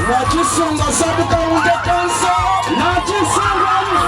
Nakisunga-Mukono Mufuwa. Nakisunga-Mukono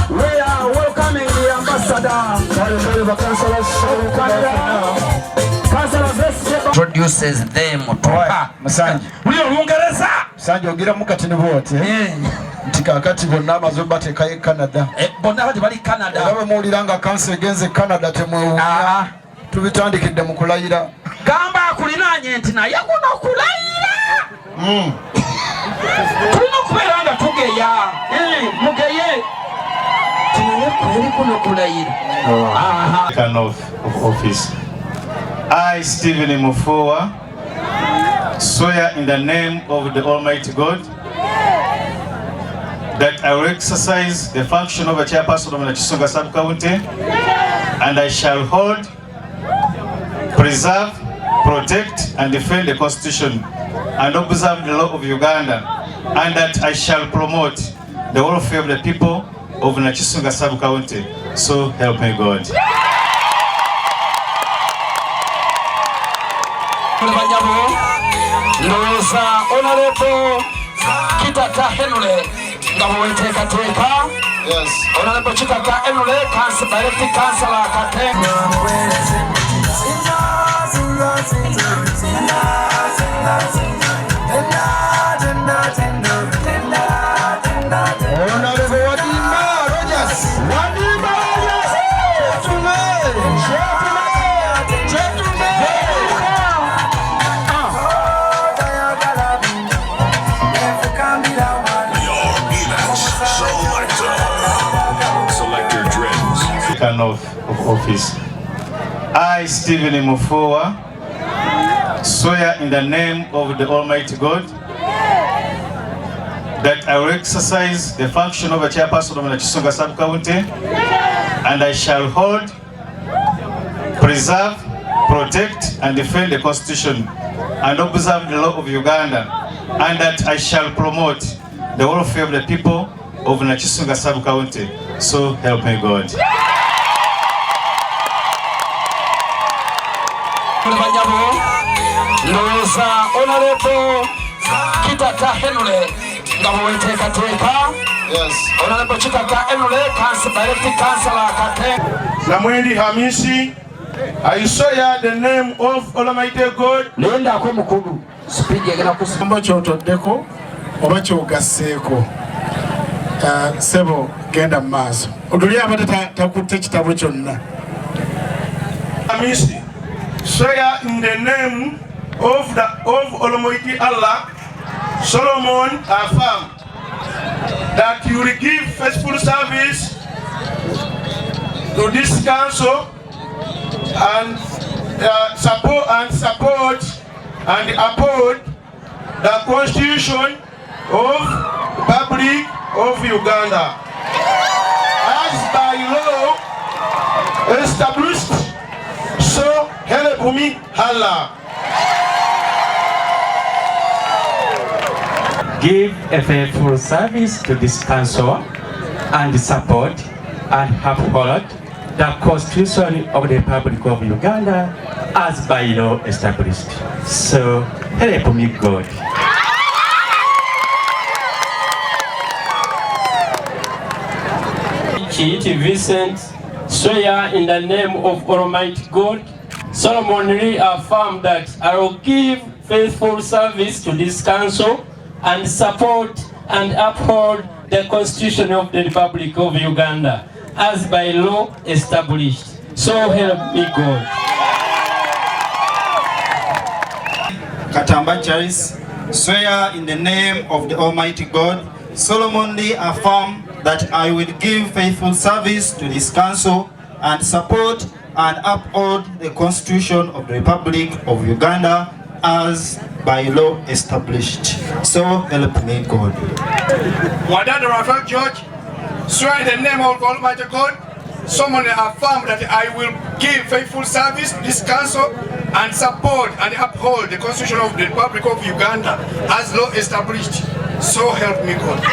We are welcoming the ambassador. Produces them to her. Masanje. Uli Olungereza. Masanje ogira mukati ne bote. Ntikakati bonna amaze batekaye Canada. Bonna bati bali Canada. Baba muuliranga kansa egenze Canada temwewunya. Tubitandikidde mu kulayira. Gamba akulinanye nti naye kuno kulayira. Tulina okubeera nga tugeya. Mugeye. Tinaye kweri kuno kulayira. Of office. I, Stephen Mufuwa, swear in the name of the Almighty God that I will exercise the function of a chairperson of Nakisunga Sub-County, and I shall hold, preserve, protect, and defend the Constitution and observe the law of Uganda, and that I shall promote the welfare of the people of Nakisunga Sub-County. So help me God. Ndowooza Honorable Kitaka Henule nga bweteka. Yes. Honorable Kitaka Henule, Direct Councillor Katenga. Of office. I, Stephen Mufuwa, swear in the name of the Almighty God that I will exercise the function of a chairperson of Nakisunga Sub-County, and I shall hold, preserve, protect, and defend the Constitution and observe the law of Uganda, and that I shall promote the welfare of the people of Nakisunga Sub-County. So help me God. Ndowooza Honorable Kitaka Henule nga bweteka. Yes. Honorable Kitaka Henule, Direct Councillor Katenga. Namwendi Hamisi, I swear the name of Almighty God. Lenda ako mukulu. Speed yagala kusamba kyotoddeko oba kyogasseeko. Sebo genda mu maaso. Otuli abadde takutte ekitabo kyonna. Hamisi, swear in the name of Almighty Allah, Solomon affirmed that you will give faithful service to this council and support and uphold the Constitution of Republic of Uganda as by law established. So help me Allah. give a faithful service to this council and support and uphold the Constitution of the Republic of Uganda as by law established. So help me God. Lciii Vincent swear in the name of Almighty God, solemnly affirm that I will give faithful service to this council and support and uphold the Constitution of the Republic of Uganda as by law established. So help me God. Katamba Charles, swear in the name of the Almighty God, solemnly affirm that I will give faithful service to this council and support and uphold the Constitution of the Republic of Uganda as by law established. So help me God. Wadada Rafael George, swear in the name of Almighty God, solemnly affirm that I will give faithful service to this council and support and uphold the Constitution of the Republic of Uganda as law established. So help me God.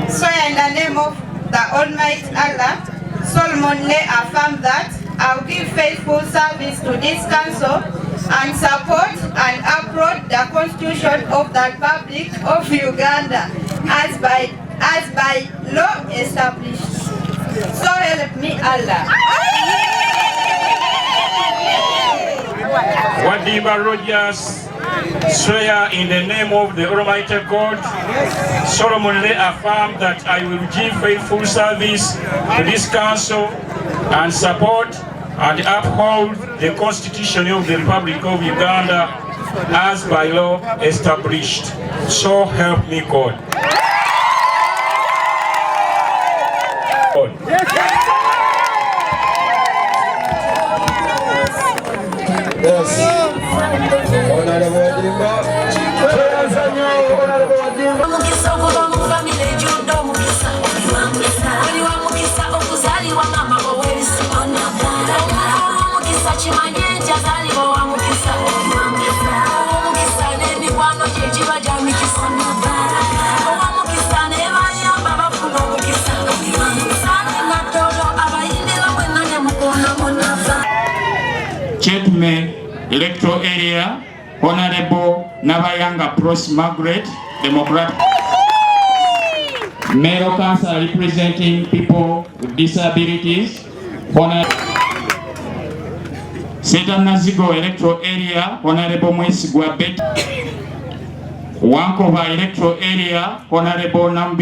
Swear in the name of the Almighty Allah, solemnly affirm that I will give faithful service to this council and support and uphold the Constitution of the Republic of Uganda as by law established. So help me Allah. Wadiba Rogers, swear in the name of the Almighty God, solemnly affirm that I will give faithful service to this council and support and uphold the Constitution of the Republic of Uganda as by law established. So help me God. Electoral area, Honorable Nabayanga Pros Margaret, Democratic. Male council representing people with disabilities, Honorable Seta Nazigo electoral area, Honorable Mwesigwa Bet. Wankova electoral area, Honorable Nambi.